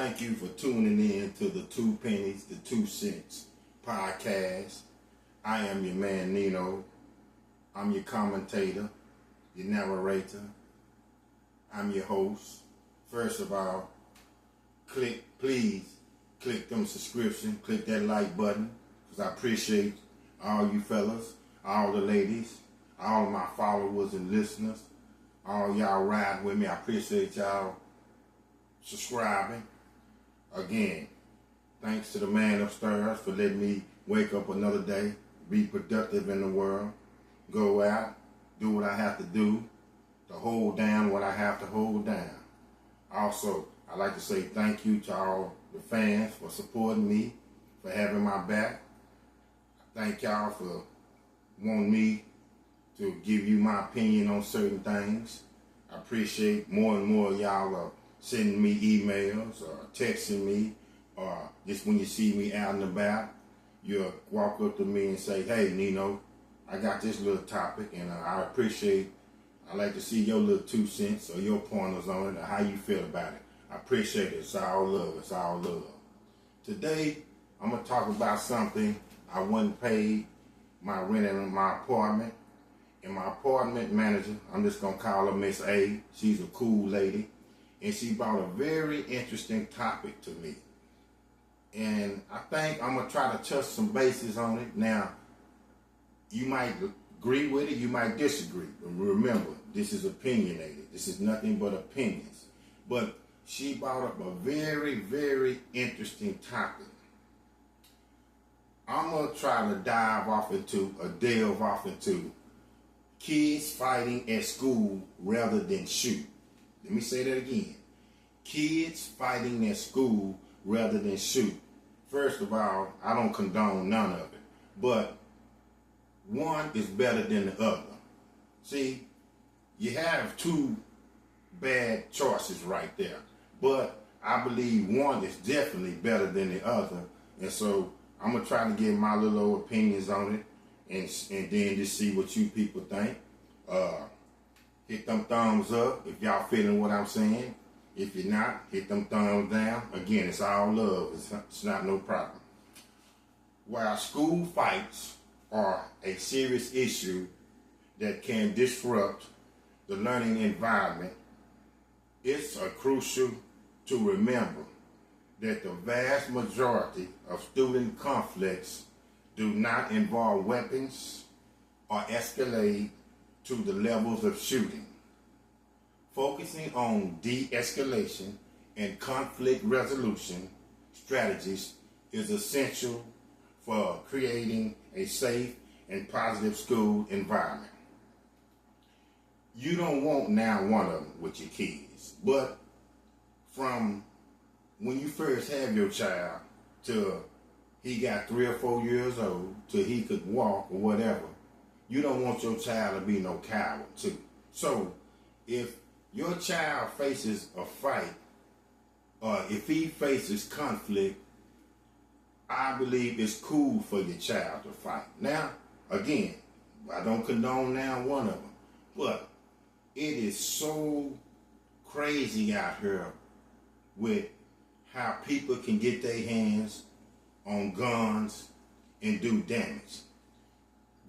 Thank you for tuning in to the 2 Pennies to 2 Cents podcast. I am your man Nino. I'm your commentator, your narrator. I'm your host. First of all, please click them subscription, click that like button, because I appreciate all you fellas, all the ladies, all my followers and listeners, all y'all ride with me. I appreciate y'all subscribing. Again, thanks to the man upstairs for letting me wake up another day, be productive in the world, go out, do what I have to do to hold down what I have to hold down. Also, I'd like to say thank you to all the fans for supporting me, for having my back. Thank y'all for wanting me to give you my opinion on certain things. I appreciate more and more y'all are sending me emails or texting me, or just when you see me out and about, you'll walk up to me and say, "Hey, Nino, I got this little topic," and I like to see your little 2 cents or your pointers on it or how you feel about it. I appreciate it. It's all love. It's all love. Today, I'm going to talk about something. I wasn't paid my rent in my apartment. And my apartment manager, I'm just going to call her Miss A. She's a cool lady. And she brought a very interesting topic to me. And I think I'm going to try to touch some bases on it. Now, you might agree with it, you might disagree. But remember, this is opinionated. This is nothing but opinions. But she brought up a very, very interesting topic. I'm going to try to delve off into kids fighting at school rather than shoot. Let me say that again. Kids fighting at school rather than shoot. First of all, I don't condone none of it. But one is better than the other. See, you have two bad choices right there. But I believe one is definitely better than the other. And so I'm going to try to get my little old opinions on it and then just see what you people think. Hit them thumbs up if y'all feeling what I'm saying. If you're not, hit them thumbs down. Again, it's all love. It's not no problem. While school fights are a serious issue that can disrupt the learning environment, it's crucial to remember that the vast majority of student conflicts do not involve weapons or escalate to the levels of shooting. Focusing on de-escalation and conflict resolution strategies is essential for creating a safe and positive school environment. You don't want now one of them with your kids, but from when you first have your child till he got 3 or 4 years old, till he could walk or whatever, you don't want your child to be no coward too. So if your child faces a fight, or if he faces conflict, I believe it's cool for your child to fight. Now, again, I don't condone now one of them, but it is so crazy out here with how people can get their hands on guns and do damage.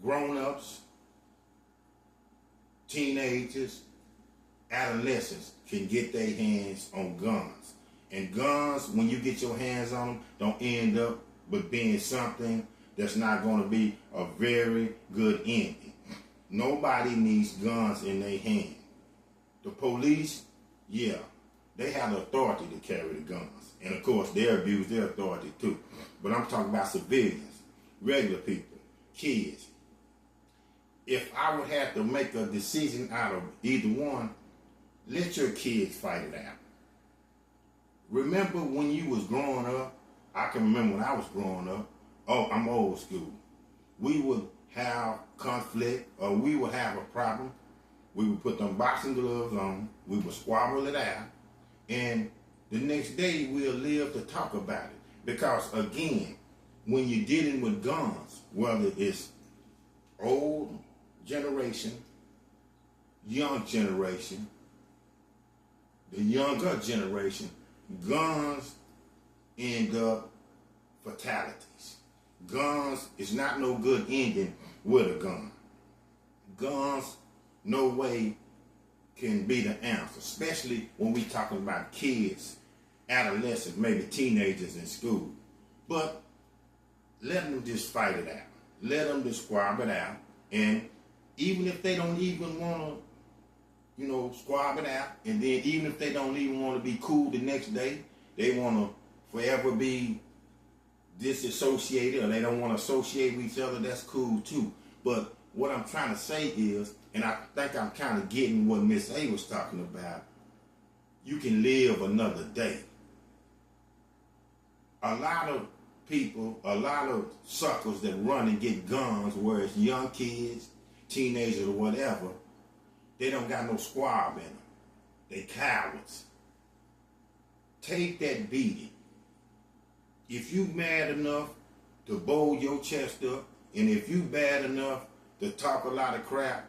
Grown-ups, teenagers, adolescents can get their hands on guns. And guns, when you get your hands on them, don't end up but being something that's not going to be a very good ending. Nobody needs guns in their hand. The police, yeah, they have the authority to carry the guns. And of course, they abuse their authority too. But I'm talking about civilians, regular people, kids. If I would have to make a decision out of either one, let your kids fight it out. Remember when you was growing up? I can remember when I was growing up. Oh, I'm old school. We would have conflict, or we would have a problem. We would put them boxing gloves on. We would squabble it out. And the next day, we'll live to talk about it. Because, again, when you're dealing with guns, whether it's old generation, young generation, the younger generation, guns end up fatalities. Guns is not no good ending with a gun. Guns, no way can be the answer, especially when we talking about kids, adolescents, maybe teenagers in school. But let them just fight it out. Let them just squab it out. And even if they don't even want to, squab it out, and then even if they don't even want to be cool the next day, they want to forever be disassociated, or they don't want to associate with each other, that's cool too. But what I'm trying to say is, and I think I'm kind of getting what Miss A was talking about, you can live another day. A lot of people, a lot of suckers that run and get guns, where it's young kids, teenagers or whatever, they don't got no squab in them. They cowards. Take that beating. If you mad enough to bowl your chest up, and if you bad enough to talk a lot of crap,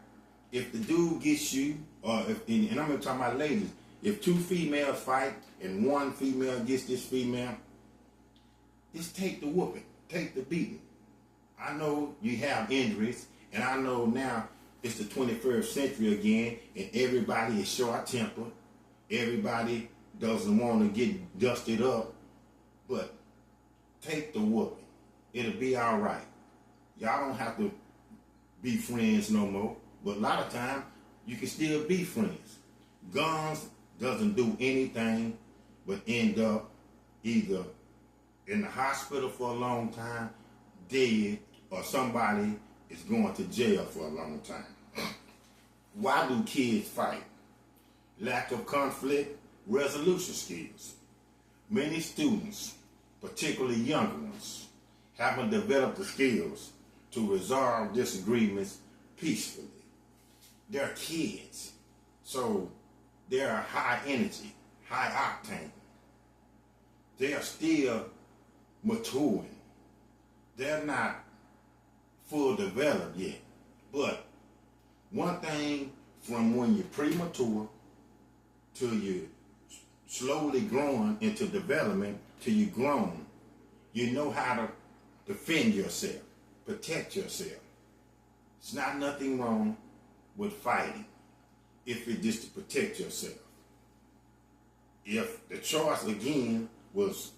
if the dude gets you, and I'm going to talk about ladies, if two females fight and one female gets this female, just take the whooping, take the beating. I know you have injuries, and I know now it's the 21st century again, and everybody is short-tempered. Everybody doesn't want to get dusted up, but take the whooping. It'll be all right. Y'all don't have to be friends no more, but a lot of times you can still be friends. Guns doesn't do anything but end up either in the hospital for a long time, dead, or somebody is going to jail for a long time. Why do kids fight? Lack of conflict resolution skills. Many students, particularly younger ones, haven't developed the skills to resolve disagreements peacefully. They're kids, so they're high energy, high octane. They are still maturing. They're not full developed yet. But one thing, from when you're premature to you slowly growing into development till you grown, you know how to defend yourself, protect yourself. It's not nothing wrong with fighting if it's just to protect yourself. If the choice again was,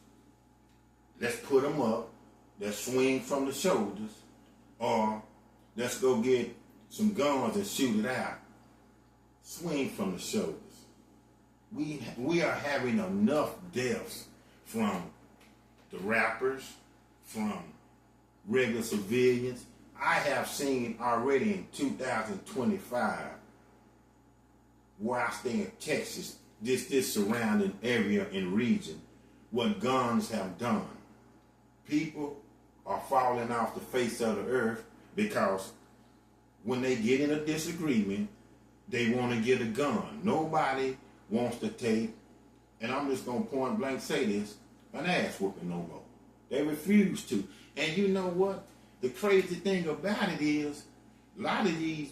let's put them up, let's swing from the shoulders, or let's go get some guns and shoot it out, swing from the shoulders. We are having enough deaths from the rappers, from regular civilians. I have seen already in 2025, where I stay in Texas, this surrounding area and region, what guns have done. People are falling off the face of the earth because when they get in a disagreement, they want to get a gun. Nobody wants to take, and I'm just going to point blank say this, an ass whooping no more. They refuse to. And you know what? The crazy thing about it is, a lot of these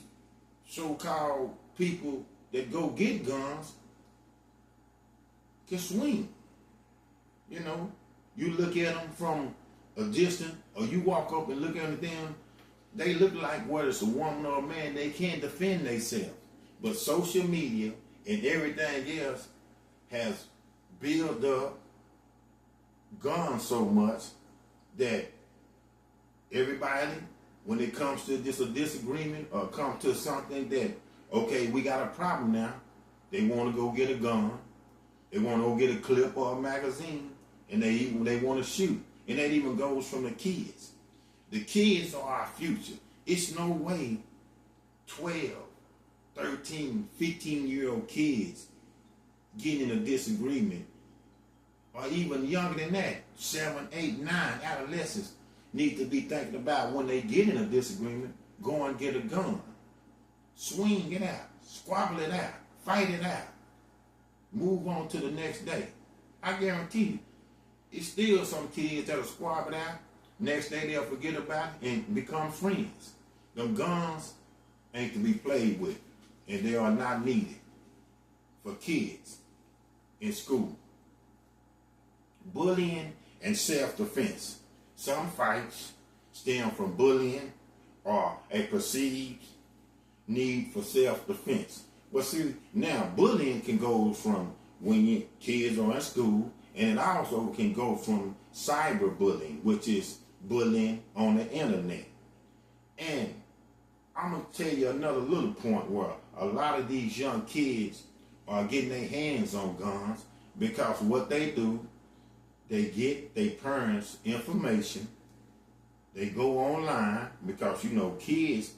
so-called people that go get guns can swing. You know, you look at them from a distance, or you walk up and look at them, they look like whether it's a woman or a man, they can't defend themselves. But social media and everything else has built up guns so much that everybody, when it comes to just a disagreement or come to something that, okay, we got a problem now, they want to go get a gun, they want to go get a clip or a magazine, and they want to shoot. And that even goes from the kids. The kids are our future. It's no way 12, 13, 15-year-old kids getting in a disagreement, or even younger than that, 7, 8, 9, adolescents need to be thinking about when they get in a disagreement, go and get a gun. Swing it out, squabble it out, fight it out, move on to the next day. I guarantee you, it's still some kids that'll squabble it out, next day they'll forget about it and become friends. Them guns ain't to be played with, and they are not needed for kids in school. Bullying and self-defense. Some fights stem from bullying or a perceived need for self-defense. But see, now bullying can go from when your kids are in school, and it also can go from cyberbullying, which is bullying on the internet. And I'm going to tell you another little point where a lot of these young kids are getting their hands on guns because what they do, they get their parents' information. They go online because, you know, kids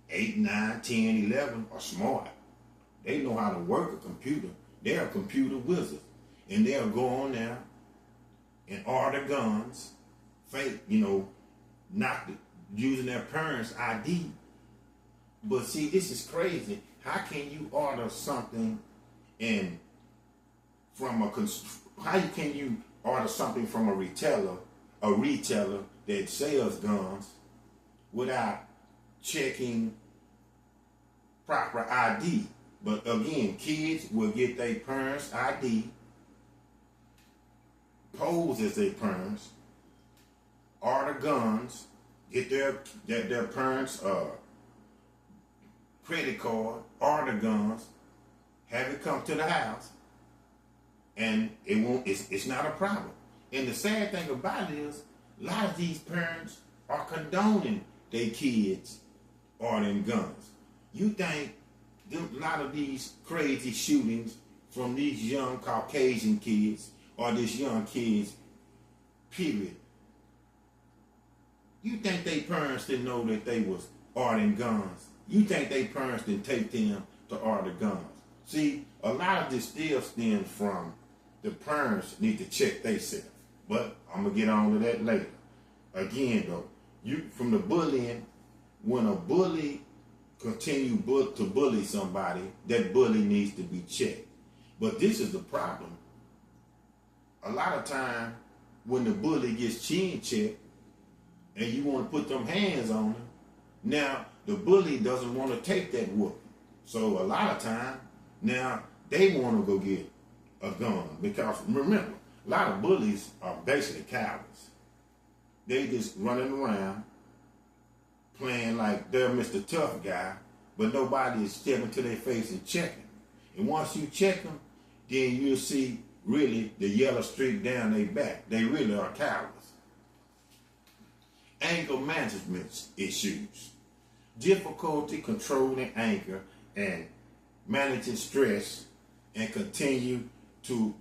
8, 9, 10, 11 are smart. They know how to work a computer. They're computer wizards. And they'll go on there and order guns, fake, you know, using their parents' ID. But see, this is crazy. How can you order something and how can you order something from a retailer that sells guns without checking proper ID? But again, kids will get their parents' ID, pose as their parents, order guns, get their parents' credit card, order guns, have it come to the house, and it's not a problem. And the sad thing about it is, a lot of these parents are condoning their kids ordering guns. You think a lot of these crazy shootings from these young Caucasian kids or these young kids, period, you think their parents didn't know that they was ordering guns? You think their parents didn't take them to order guns? See, a lot of this still stems from the parents need to check themselves. But I'm going to get on to that later. Again, though, from the bullying, when a bully continue to bully somebody, that bully needs to be checked. But this is the problem. A lot of time, when the bully gets chin checked, and you want to put them hands on him, now the bully doesn't want to take that whoop. So a lot of time, now they want to go get a gun. Because remember, a lot of bullies are basically cowards. They just running around playing like they're Mr. Tough Guy, but nobody is stepping to their face and checking. And once you check them, then you'll see really the yellow streak down their back. They really are cowards. Anger management issues. Difficulty controlling anger and managing stress and continue to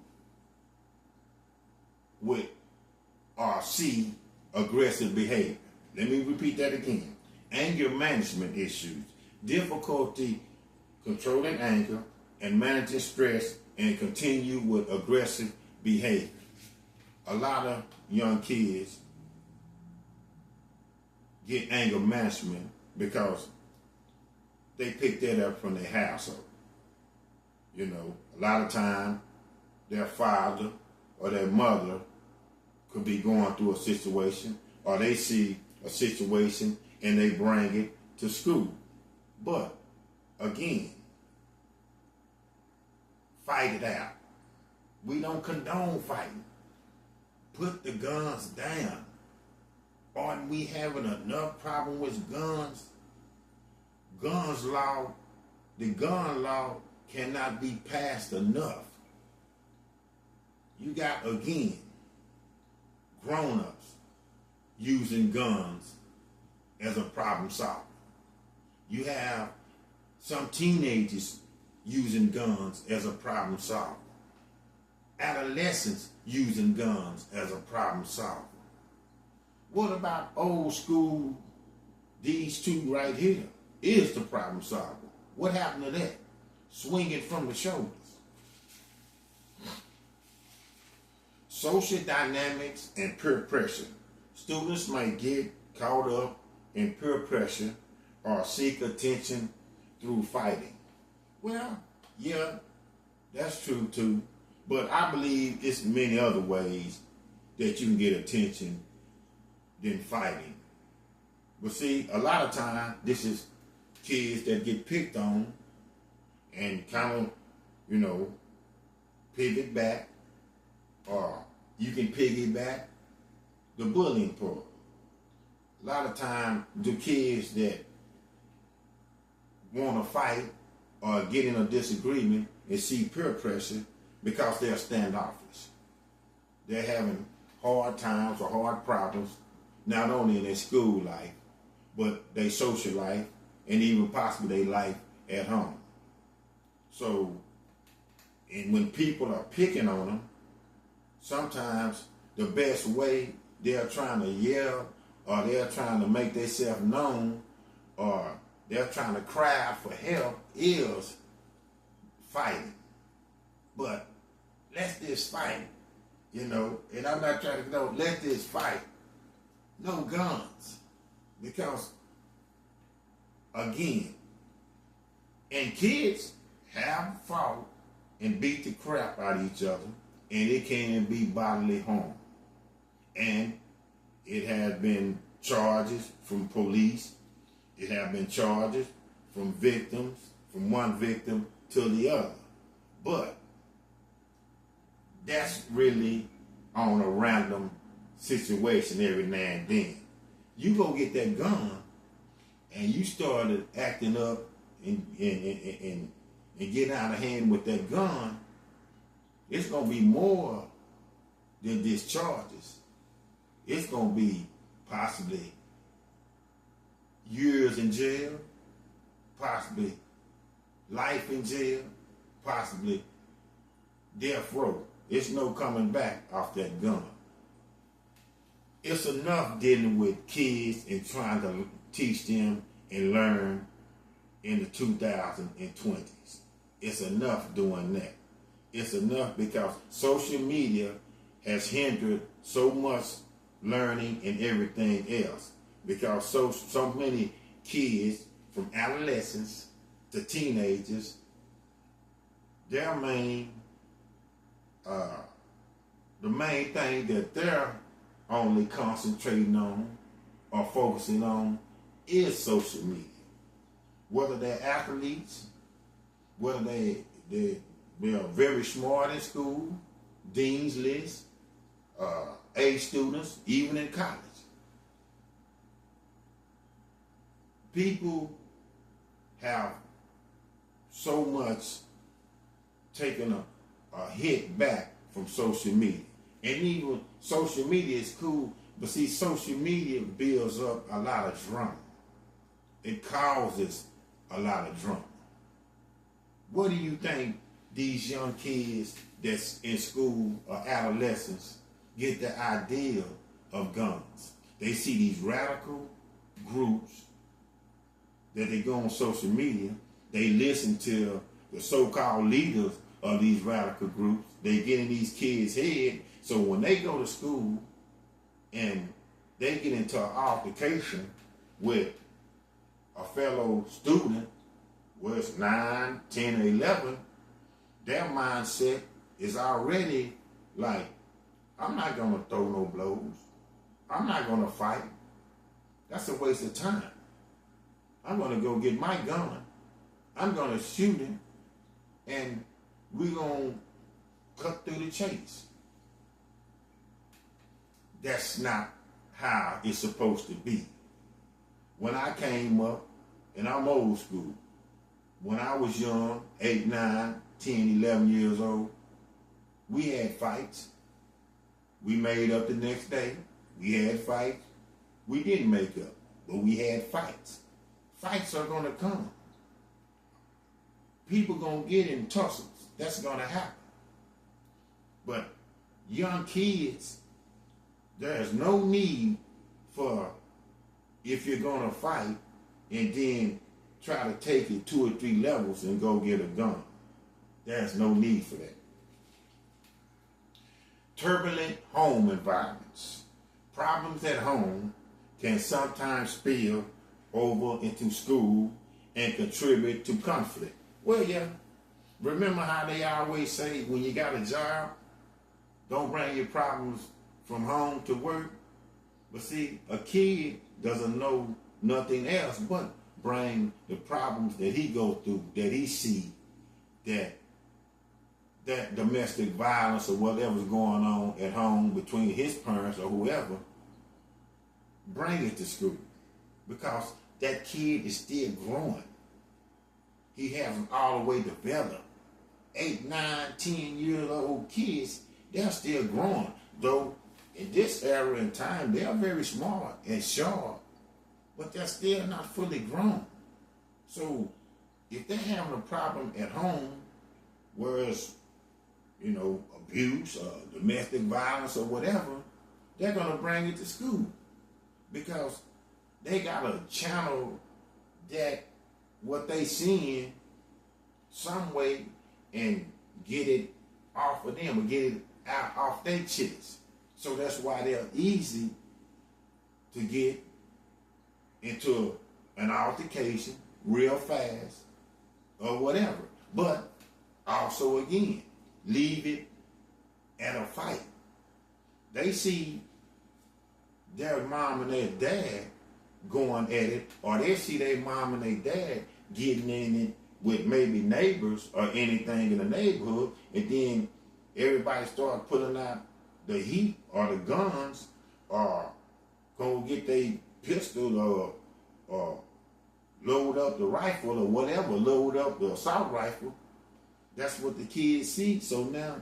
see aggressive behavior. Let me repeat that again. Anger management issues. Difficulty controlling anger and managing stress and continue with aggressive behavior. A lot of young kids get anger management because they pick that up from their household. You know, a lot of time their father or their mother could be going through a situation, or they see a situation and they bring it to school. But again, fight it out. We don't condone fighting. Put the guns down. Aren't we having enough problem with guns? The gun law cannot be passed enough. You got, again, grown-ups using guns as a problem solver. You have some teenagers using guns as a problem solver. Adolescents using guns as a problem solver. What about old school? These two right here is the problem solver. What happened to that? Swinging from the shoulders. Social dynamics and peer pressure. Students may get caught up in peer pressure or seek attention through fighting. Well, yeah, that's true too. But I believe it's many other ways that you can get attention than fighting. But see, a lot of time, this is kids that get picked on and kind of, pivot back, or you can piggyback the bullying part. A lot of time, the kids that want to fight or get in a disagreement and see peer pressure because they're standoffish. They're having hard times or hard problems, not only in their school life, but their social life and even possibly their life at home. So, and when people are picking on them, sometimes the best way they're trying to yell or they're trying to make themselves known or they're trying to cry out for help is fighting. But let's just fight, and I'm not trying to let's just fight. No guns. Because, again, and kids have fought and beat the crap out of each other, and it can be bodily harm. And it has been charges from police. It has been charges from victims, from one victim to the other. But that's really on a random situation every now and then. You go get that gun and you started acting up and getting out of hand with that gun, it's going to be more than just charges. It's going to be possibly years in jail, possibly life in jail, possibly death row. It's no coming back off that gun. It's enough dealing with kids and trying to teach them and learn in the 2020s. It's enough doing that. It's enough because social media has hindered so much learning and everything else. Because so many kids from adolescents to teenagers, their the main thing that they're only concentrating on or focusing on is social media. Whether they're athletes, whether they are very smart in school, dean's list, A students, even in college. People have so much taken a hit back from social media. And even social media is cool, but see, social media builds up a lot of drama. It causes a lot of drama. What do you think these young kids that's in school or adolescents get the idea of guns? They see these radical groups that they go on social media. They listen to the so-called leaders of these radical groups. They get in these kids' head. So when they go to school and they get into an altercation with a fellow student, whether it's 9, 10, or 11, their mindset is already like, I'm not going to throw no blows. I'm not going to fight. That's a waste of time. I'm going to go get my gun. I'm going to shoot him, and we're going to cut through the chase. That's not how it's supposed to be. When I came up, and I'm old school, when I was young, 8, 9, 10, 11 years old, we had fights. We made up the next day. We had fights. We didn't make up, but we had fights. Fights are going to come. People going to get in tussles. That's going to happen. But young kids, there's no need for, if you're going to fight and then try to take it 2 or 3 levels and go get a gun. There's no need for that. Turbulent home environments. Problems at home can sometimes spill over into school and contribute to conflict. Well, yeah. Remember how they always say when you got a job, don't bring your problems from home to work? But see, a kid doesn't know nothing else but bring the problems that he goes through, that he see, that domestic violence or whatever's going on at home between his parents or whoever, bring it to school because that kid is still growing. He hasn't all the way developed. 8, 9, 10-year-old kids, they're still growing. Though in this era and time, they're very smart and sharp, but they're still not fully grown. So if they're having a problem at home, whereas, abuse or domestic violence or whatever, they're going to bring it to school because they got a channel that what they seeing some way and get it off of them or get it out off their chest. So that's why they're easy to get into an altercation real fast or whatever. But also again, leave it at a fight. They see their mom and their dad going at it, or they see their mom and their dad getting in it with maybe neighbors or anything in the neighborhood, and then everybody start putting out the heat or the guns or go get their pistol or load up the rifle or whatever, load up the assault rifle. That's what the kids see. So now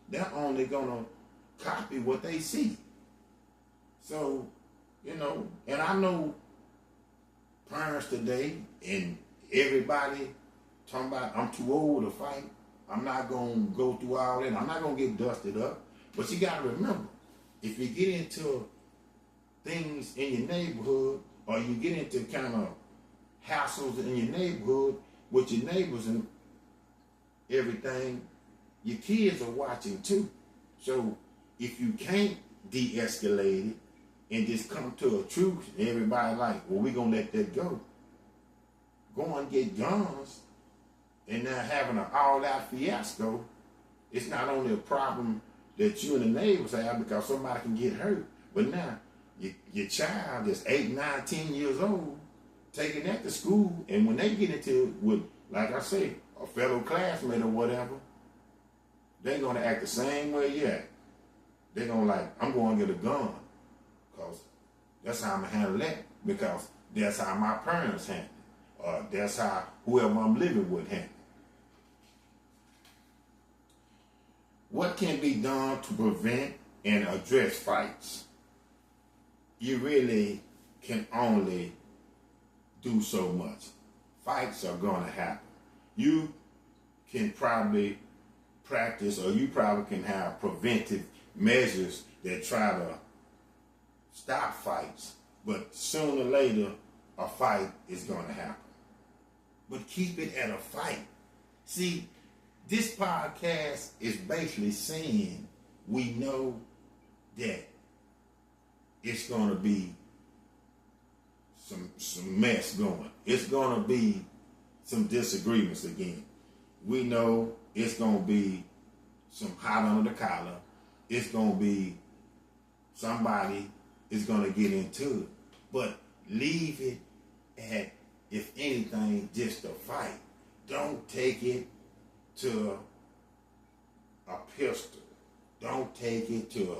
they're only gonna copy what they see. So, and I know parents today and everybody talking about, I'm too old to fight. I'm not going to go through all that. I'm not going to get dusted up. But you got to remember, if you get into things in your neighborhood or you get into kind of hassles in your neighborhood with your neighbors and everything, your kids are watching too. So if you can't de-escalate it and just come to a truce, and everybody like, well, we're going to let that go. Go and get guns and now having an all-out fiasco. It's not only a problem that you and the neighbors have because somebody can get hurt, but now your child is 8, 9, 10 years old, taking that to school, and when they get into it with, like I say, a fellow classmate or whatever, they're going to act the same way you act. They're going to I'm going to get a gun because that's how I'm going to handle that, because that's how my parents handle it, or that's how whoever I'm living with handle it. What can be done to prevent and address fights? You really can only do so much. Fights are going to happen. You can probably practice, or you probably can have preventive measures that try to stop fights, but sooner or later a fight is going to happen. But keep it at a fight. See, this podcast is basically saying we know that it's going to be some mess going. It's going to be some disagreements again. We know it's going to be some hot under the collar. It's going to be somebody is going to get into it. But leave it at, if anything, just a fight. Don't take it to a pistol. Don't take it to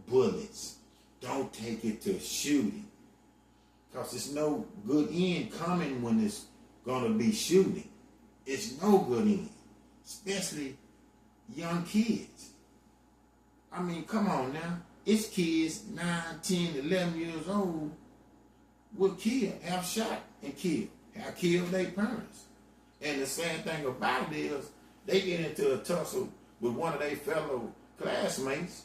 bullets. Don't take it to shooting. Because there's no good end coming when it's going to be shooting. It's no good end. Especially young kids. I mean, come on now. It's kids 9, 10, 11 years old will kill, have shot and killed, have killed their parents. And the sad thing about it is they get into a tussle with one of their fellow classmates,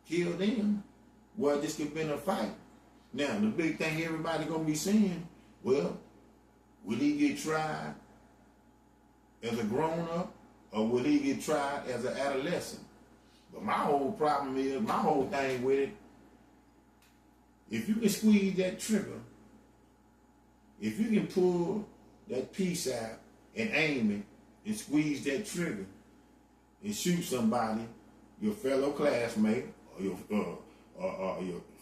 kill them. Well, this could have been a fight. Now, the big thing everybody going to be saying, well, will he get tried as a grown-up or will he get tried as an adolescent? But my whole problem is, my whole thing with it, if you can squeeze that trigger, if you can pull that piece out and aim it and squeeze that trigger and shoot somebody, your fellow classmate or your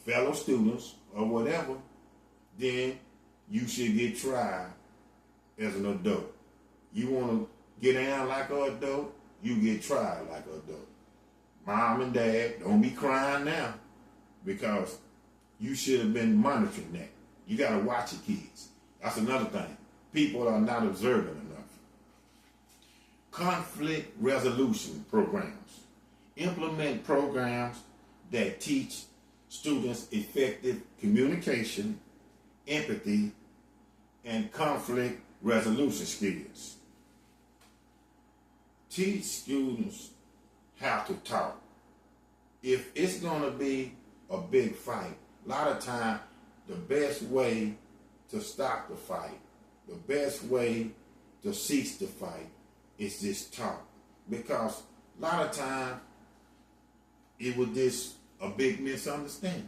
fellow students or whatever, then you should get tried as an adult. You want to get down like an adult, you get tried like an adult. Mom and dad, don't be crying now, because You should have been monitoring that. You got to watch your kids. That's another thing. People are not observant enough. Conflict resolution programs. Implement programs that teach students effective communication, empathy, and conflict resolution skills. Teach students how to talk. If it's going to be a big fight, a lot of time, the best way to stop the fight, the best way to cease the fight is just talk. Because a lot of time, it was just a big misunderstanding.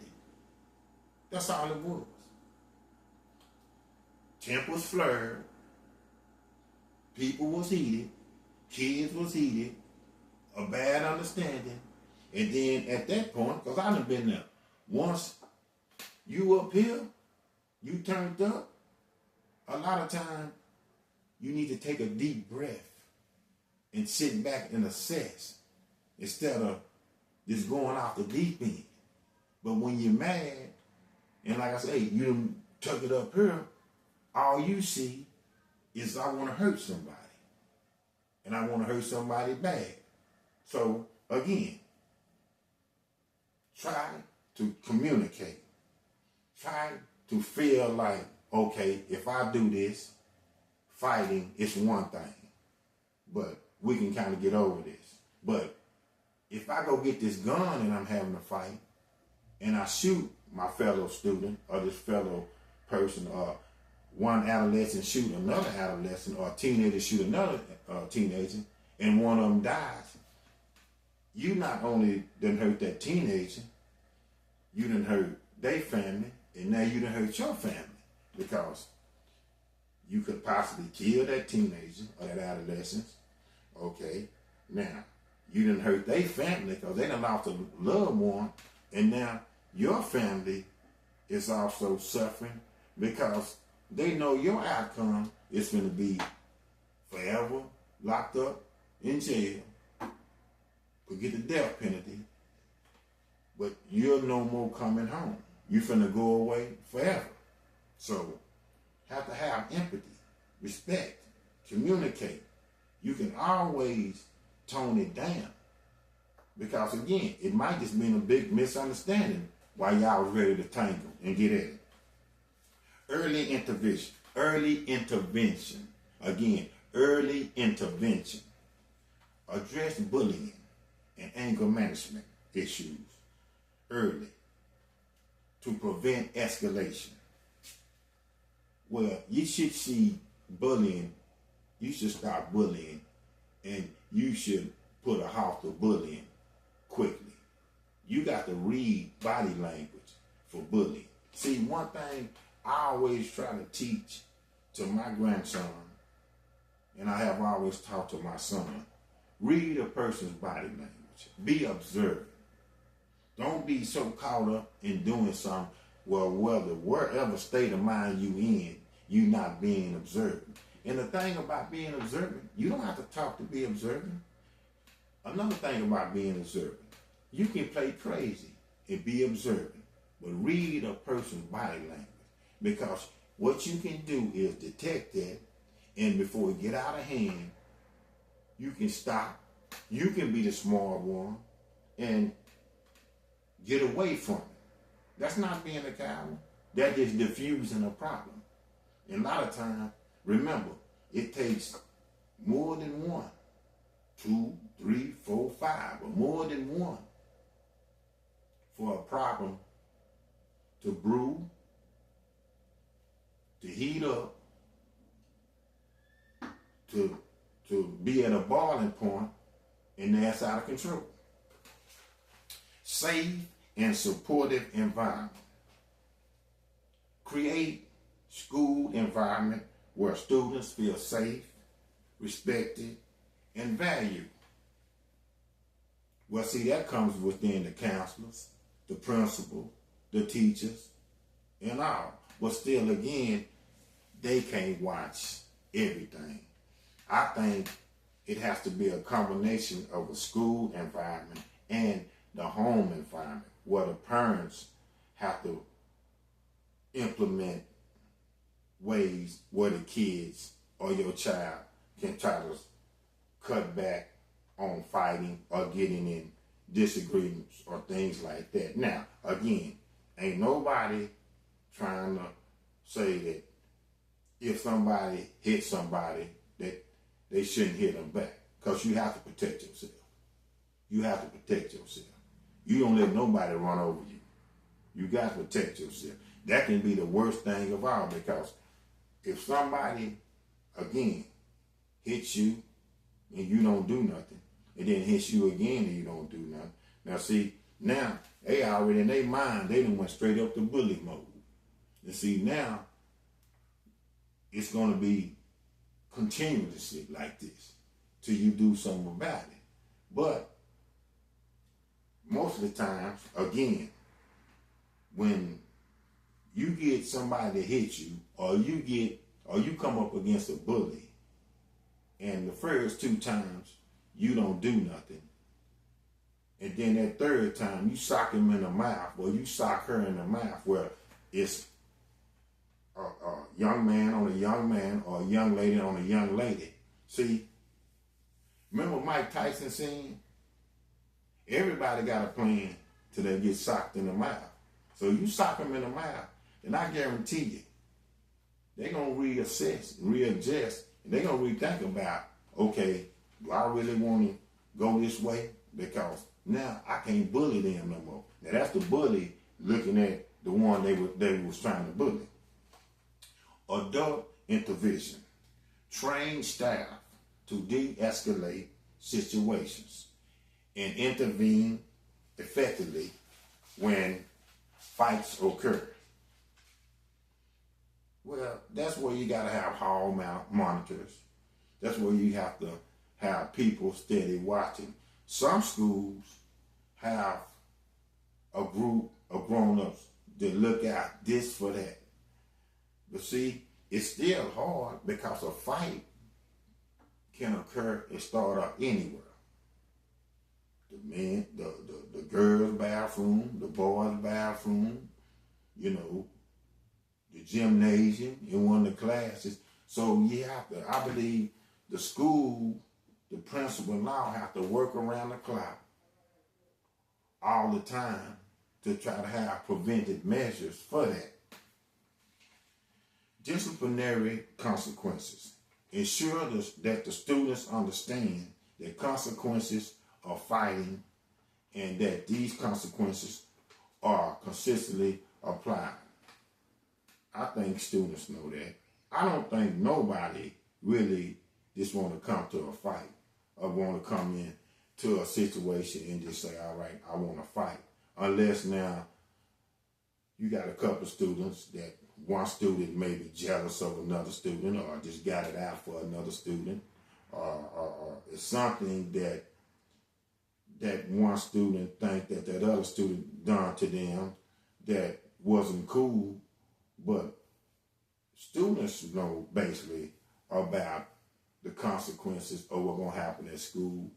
That's all it was. Tempers flared, people was heated, kids was heated, a bad understanding, and then at that point, because I done been there, once you up here, you turned up, a lot of time you need to take a deep breath and sit back and assess instead of just going off the deep end. But when you're mad, and like I say, you done took it up here, all you see is I want to hurt somebody. And I want to hurt somebody bad. So, again, try to communicate. Try to feel like, okay, if I do this, fighting is one thing. But we can kind of get over this. But if I go get this gun and I'm having a fight, and I shoot my fellow student or this fellow person, or one adolescent shoot another adolescent, or a teenager shoot another teenager, and one of them dies, you not only done hurt that teenager, you done hurt their family, and now you done hurt your family, because you could possibly kill that teenager or that adolescent. Okay, now you done hurt their family because they done lost a loved one, and now your family is also suffering because they know your outcome is going to be forever locked up in jail, could get the death penalty, but you're no more coming home. You're finna go away forever. So, have to have empathy, respect, communicate. You can always tone it down. Because again, it might just been a big misunderstanding while y'all was ready to tangle and get at it. Early intervention. Early intervention. Again, early intervention. Address bullying and anger management issues early to prevent escalation. Well, you should see bullying. You should stop bullying, and you should put a halt to bullying quickly. You got to read body language for bullying. See, one thing I always try to teach to my grandson, and I have always taught to my son, read a person's body language. Be observant. Don't be so caught up in doing something wherever state of mind you in, you not being observant. And the thing about being observant, you don't have to talk to be observant. Another thing about being observant, you can play crazy and be observant, but read a person's body language. Because what you can do is detect that, and before it get out of hand, you can stop. You can be the smart one and get away from it. That's not being a coward. That is diffusing a problem. And a lot of times, remember, it takes more than one, 2, 3, 4, 5, or more than one for a problem to brew, to heat up, to be at a boiling point, and that's out of control. Safe and supportive environment. Create school environment where students feel safe, respected, and valued. Well, see, that comes within the counselors, the principal, the teachers, and all. But still, again, they can't watch everything. I think it has to be a combination of a school environment and the home environment, where the parents have to implement ways where the kids or your child can try to cut back on fighting or getting in disagreements or things like that. Now, again, ain't nobody trying to say that if somebody hits somebody that they shouldn't hit them back, because you have to protect yourself. You have to protect yourself. You don't let nobody run over you. You got to protect yourself. That can be the worst thing of all, because if somebody, again, hits you and you don't do nothing, and then hits you again and you don't do nothing. Now see, now they already in their mind, they done went straight up to bully mode. And see, now it's going to be continuously like this till you do something about it. But most of the times, again, when you get somebody to hit you, or you come up against a bully, and the first 2 times you don't do nothing, and then that 3rd time you sock him in the mouth, or you sock her in the mouth, where it's a young man on a young man or a young lady on a young lady. See, remember Mike Tyson saying, everybody got a plan till they get socked in the mouth. So you sock them in the mouth, and I guarantee you, they're going to reassess, readjust, and they're going to rethink about, okay, do I really want to go this way? Because now I can't bully them no more. Now that's the bully looking at the one they was trying to bully. Adult intervention. Train staff to de-escalate situations and intervene effectively when fights occur. Well, that's where you got to have hall monitors. That's where you have to have people steady watching. Some schools have a group of grown-ups that look out this for that. But see, it's still hard because a fight can occur and start up anywhere. The girls' bathroom, the boys' bathroom, the gymnasium in one of the classes. So I believe the school, the principal now have to work around the clock all the time to try to have preventive measures for that. Disciplinary consequences. Ensure that the students understand the consequences of fighting and that these consequences are consistently applied. I think students know that. I don't think nobody really just want to come to a fight or want to come in to a situation and just say, all right, I want to fight. Unless now you got a couple of students that one student may be jealous of another student or just got it out for another student, or it's something that one student think that other student done to them that wasn't cool. But students know basically about the consequences of what's going to happen at school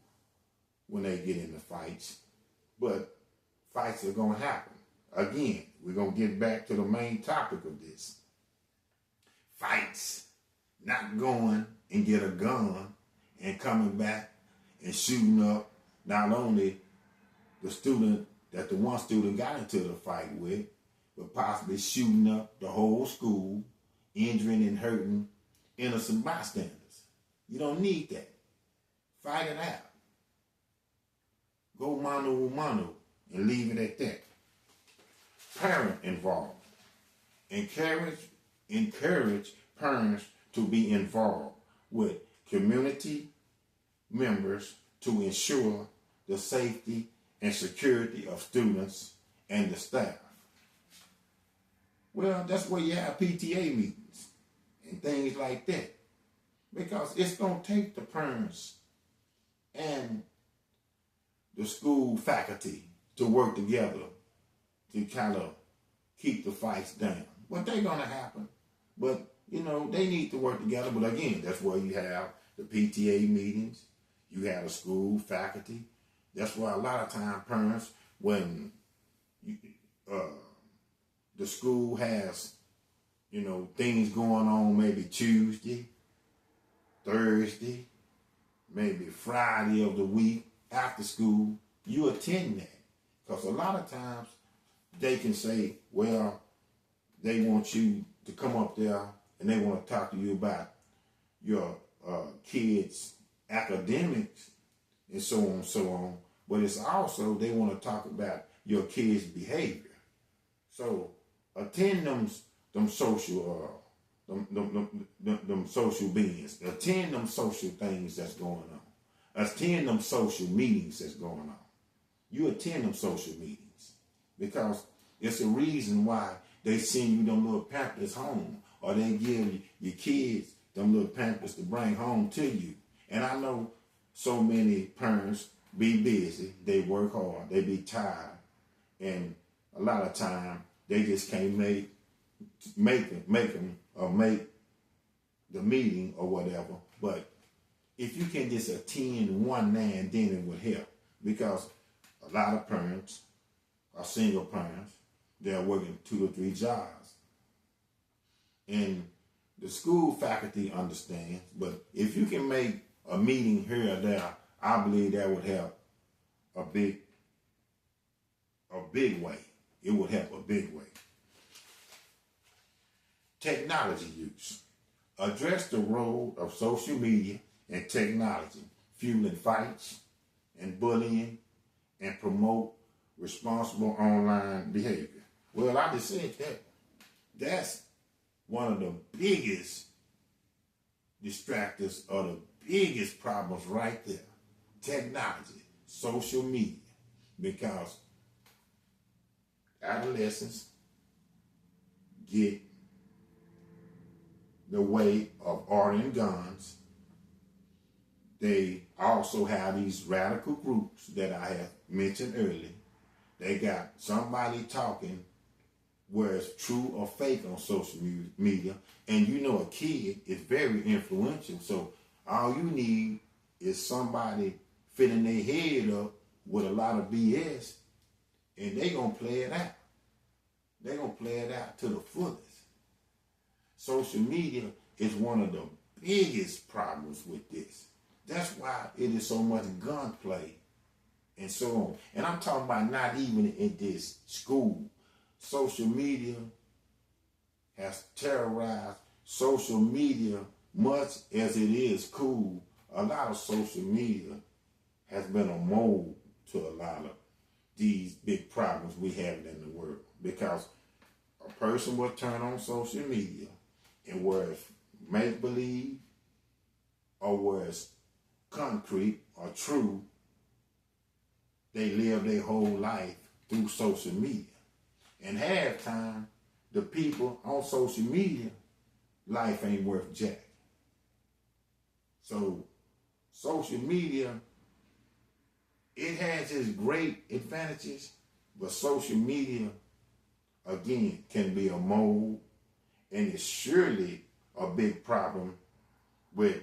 when they get into fights. But fights are going to happen. Again, we're going to get back to the main topic of this. Fights. Not going and get a gun and coming back and shooting up not only the student that the one student got into the fight with, but possibly shooting up the whole school, injuring and hurting innocent bystanders. You don't need that. Fight it out. Go mano a mano and leave it at that. Parent involved. Encourage parents to be involved with community members to ensure the safety and security of students and the staff. Well, that's where you have PTA meetings and things like that. Because it's going to take the parents and the school faculty to work together to kind of keep the fights down. But they're going to happen. But, they need to work together. But again, that's where you have the PTA meetings. You have the school faculty. That's why a lot of time parents, when the school has things going on maybe Tuesday, Thursday, maybe Friday of the week after school, you attend that. Because a lot of times they can say, well, they want you to come up there and they want to talk to you about your kids' academics and so on and so on. But it's also they want to talk about your kids' behavior. So attend them social them social beings. Attend them social things that's going on. Attend them social meetings that's going on. You attend them social meetings because it's a reason why they send you them little pamphlets home, or they give your kids them little pamphlets to bring home to you. And I know so many parents be busy, they work hard, they be tired, and a lot of time they just can't make the meeting or whatever. But if you can just attend one now and then, it would help, because a lot of parents are single parents. They're working 2 or 3 jobs. And the school faculty understands, but if you can make a meeting here or there, I believe that would help a big way. It would help a big way. Technology use. Address the role of social media and technology, fueling fights and bullying, and promote responsible online behavior. Well, I just said that. That's one of the biggest distractors or the biggest problems right there. Technology, social media, because adolescents get the way of ordering guns. They also have these radical groups that I have mentioned earlier. They got somebody talking where it's true or fake on social media. And a kid is very influential. So all you need is somebody filling their head up with a lot of BS, and they going to play it out. They're going to play it out to the fullest. Social media is one of the biggest problems with this. That's why it is so much gunplay and so on. And I'm talking about not even in this school. Social media has terrorized social media much as it is cool. A lot of social media has been a mold to a lot of these big problems we have in the world. Because a person will turn on social media, and where it's make-believe or where it's concrete or true, they live their whole life through social media. And half time, the people on social media, life ain't worth jack. So social media, it has its great advantages, but social media, again, can be a mold, and it's surely a big problem with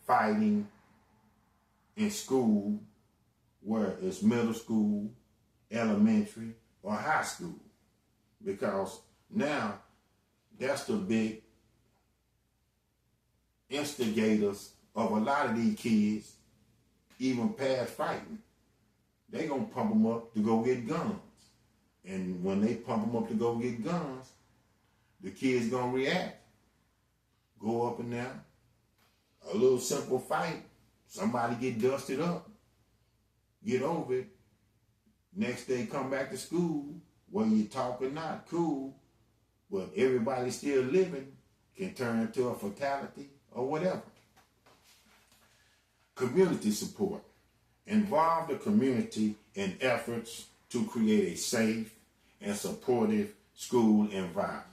fighting in school, where it's middle school, elementary, or high school. Because now, that's the big instigators of a lot of these kids, even past fighting. They gonna pump them up to go get guns. And when they pump them up to go get guns, the kids gonna react. Go up and down. A little simple fight. Somebody get dusted up. Get over it. Next day come back to school, whether you talk or not, cool. But everybody still living can turn into a fatality or whatever. Community support. Involve the community in efforts to create a safe and supportive school environment.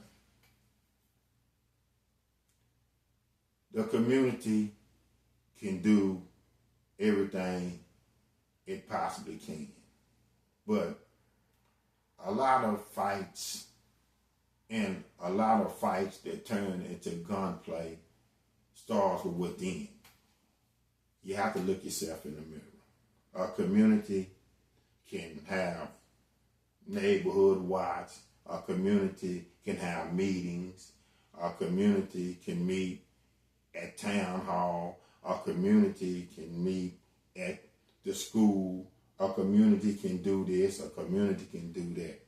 The community can do everything it possibly can. But a lot of fights and a lot of fights that turn into gunplay starts with within. You have to look yourself in the mirror. A community can have neighborhood watch. A community can have meetings. Our community can meet at town hall. Our community can meet at the school. Our community can do this. Our community can do that.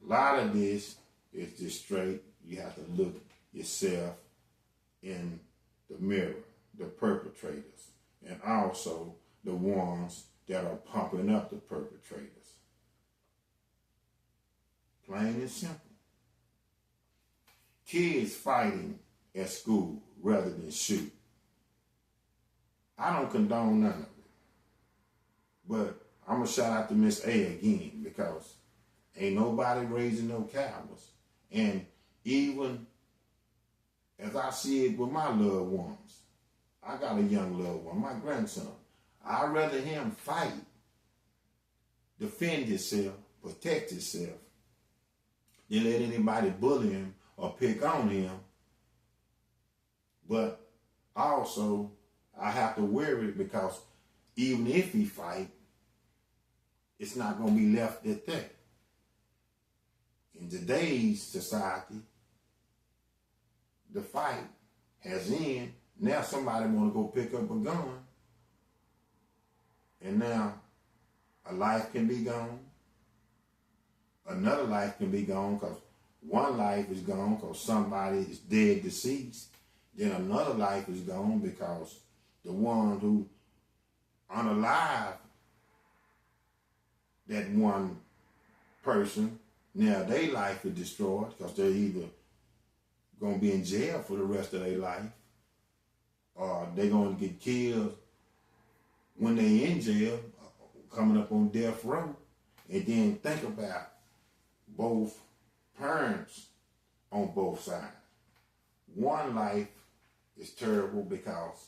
A lot of this is just straight. You have to look yourself in the mirror, the perpetrators, and also the ones that are pumping up the perpetrators. Plain and simple. Kids fighting at school rather than shoot. I don't condone none of it. But I'm going to shout out to Miss A again, because ain't nobody raising no cowards. And even as I see it with my loved ones, I got a young loved one, my grandson. I'd rather him fight, defend himself, protect himself, than let anybody bully him or pick on him. But also, I have to worry, because even if he fight, it's not going to be left at that. In today's society, the fight has ended. Now somebody want to go pick up a gun, and now a life can be gone. Another life can be gone because one life is gone because somebody is dead, deceased. Then another life is gone because the one who unalive that one person, now their life is destroyed because they're either going to be in jail for the rest of their life, or they're going to get killed when they're in jail, coming up on death row. And then think about both parents on both sides. One life is terrible because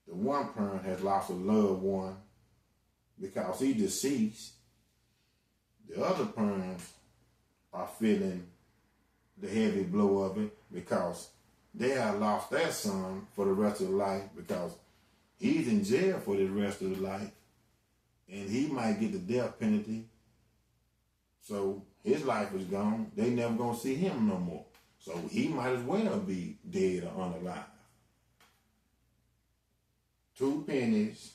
the one parent has lost a loved one because he's deceased. The other parents are feeling the heavy blow of it because they have lost their son for the rest of their life, because he's in jail for the rest of his life, and he might get the death penalty. So his life is gone. They never gonna see him no more. So he might as well be dead or unalive. 2 pennies,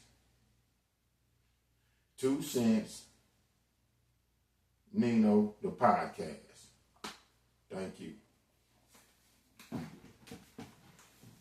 2 cents, Nino, the podcast. Thank you.